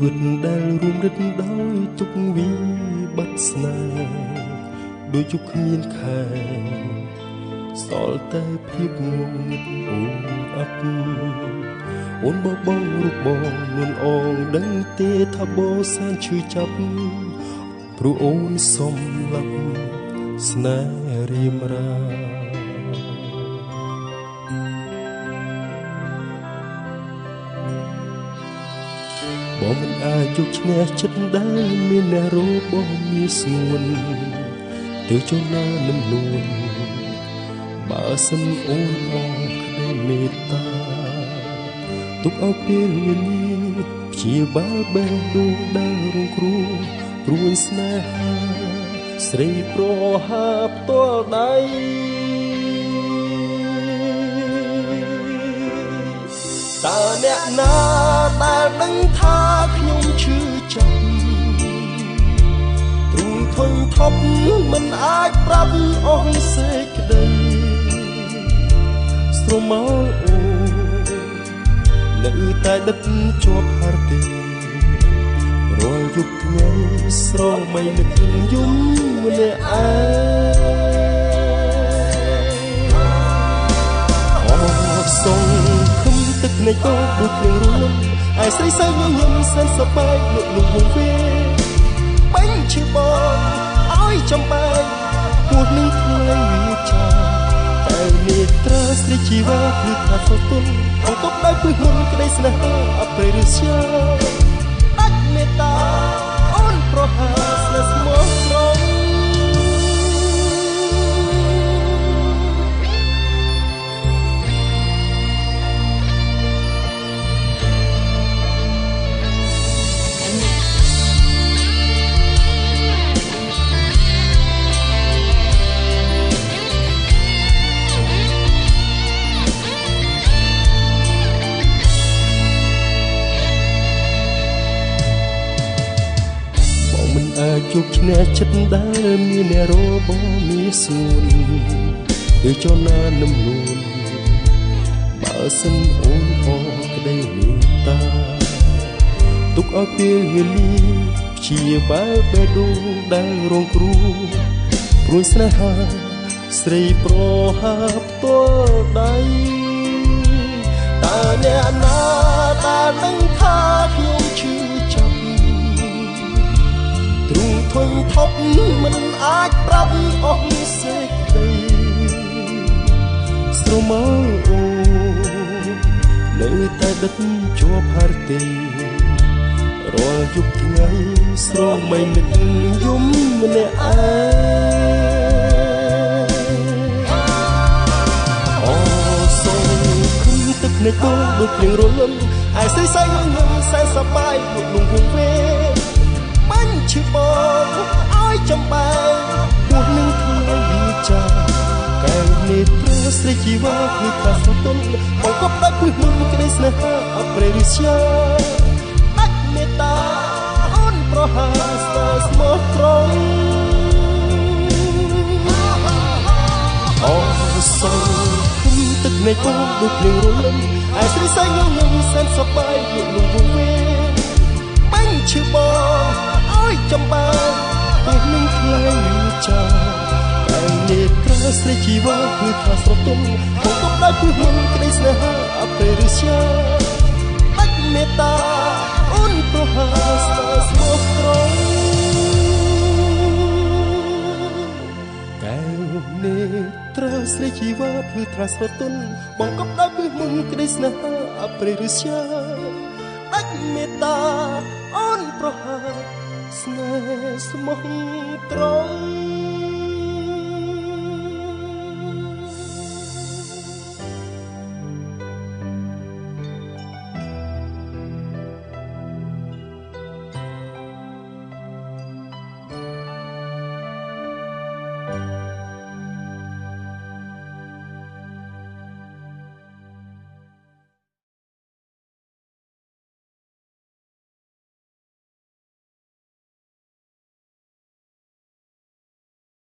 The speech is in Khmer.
វិតដែលរួមរិទ្ធដោយទុកវិបត្តិស្នេហ៍ដូចជប់គ្មានខែសល់តែភាពងងឹតអូនអាប់អូនបបងរូបបងនួនអងដឹងទេថាបងសែនឈឺចាប់ព្រោះអូនសំឡាប់ស្នេហ៍រៀមរាបងមិនអាចជោគឈ្នះចិត្តដែលមានអ្នករបងមានស្ងួនទៅចូលណានឹមនួនបើសិនអូនអរក្តីមេត្តាទុកឲ្យពេលវេលាព្យាបាលបេះដូងដែលរងគ្រោះព្រួយស្នេហាស្រីប្រហាផ្ទាល់ដៃតើអ្នកណាដែលដឹងថាខ្ញុំឈឺចាប់ទ្រូងធុញថប់មិនអាចប្រាប់អស់សេចក្តីស្រមោលអូនៅតែដិតជាប់ហរទេរាល់យប់ថ្ងៃស្រមៃនឹកយំម្នាក់ឯងអរសងទឹកនៃកោដូចភ្លៀងរលឹមឯស្រីសើញញញឹមសែនសប្បាយលក់លំវងវាបាញ់ឈឺបងឲ្យចំបែកពោះនឹងថ្លៃវាចាតែនេត្រាស្រីជីវ៉ាគឺថាសតុនអង្គប់ដោយពឹសមុនក្តីស្នេហាអប្រិយស្យាដាច់មេត្តាអូនប្រហាស្នេហ៍ស្មោះត្រង់ជោគឈ្នះចិត្តដែលមានអ្នករបងមានស្ងួនទៅចណានឹមនួនបើសិនអូនអរក្តីមេត្តាទុកឲ្យពេលវេលាព្យាបាលបេះដូងដែលរងគ្រោះព្រួយស្នេហាស្រីប្រហាផ្ទាល់ដៃតើអ្នកណាដែលដឹងថាខ្ញុំឈឺចាប់ទ្រូងធុញថប់មិនអាចប្រាប់អស់សេចក្តីស្រមោលអូនៅតែដិតជាប់ហរទេរាល់យប់ថ្ងៃស្រមៃនឹកយំម្នាក់ឯងអសងឃើញទឹកនៃកោដូចភ្លៀងរលឹមឯស្រីសើញញញឹមសែនសប្បាយលក់លំវងវាបាញ់ឈឺបងឲ្យចំបែកពោះនឹងថ្លៃវាចាកែវនេត្រាស្រីជីវ៉ាគឺថាសតុនអង្គប់ដោយពឹសមុនក្តីស្នេហាអប្រិយស្យាដាច់មេត្តាអូនប្រហាស្នេហ៍ស្មោះត្រង់អរសងឃើញទឹកនៃកោដូចភ្លៀងរលឹមឯស្រីសើញញញឹមសែនសប្បាយលក់លំវងវាបាញ់ឈឺបងឲ្យចំបែកពោះនឹងថ្លៃវាចាតែនេត្រាស្រីជីវ៉ាគឺថាស្រទន់អង្គប់ដោយពឹសមុនក្តីស្នេហាអប្រិយស្យាដាច់មេត្តាអូនប្រហាស្នេហ៍ស្មោះត្រង់កែវនេត្រាស្រីជីវ៉ាគឺថាស្រទន់បង្កប់ដោយពឹសមុនក្តីស្នេហាអប្រិយស្យាដាច់មេត្តាអូនប្រហាស្នេហ៍ស្មោះត្រង់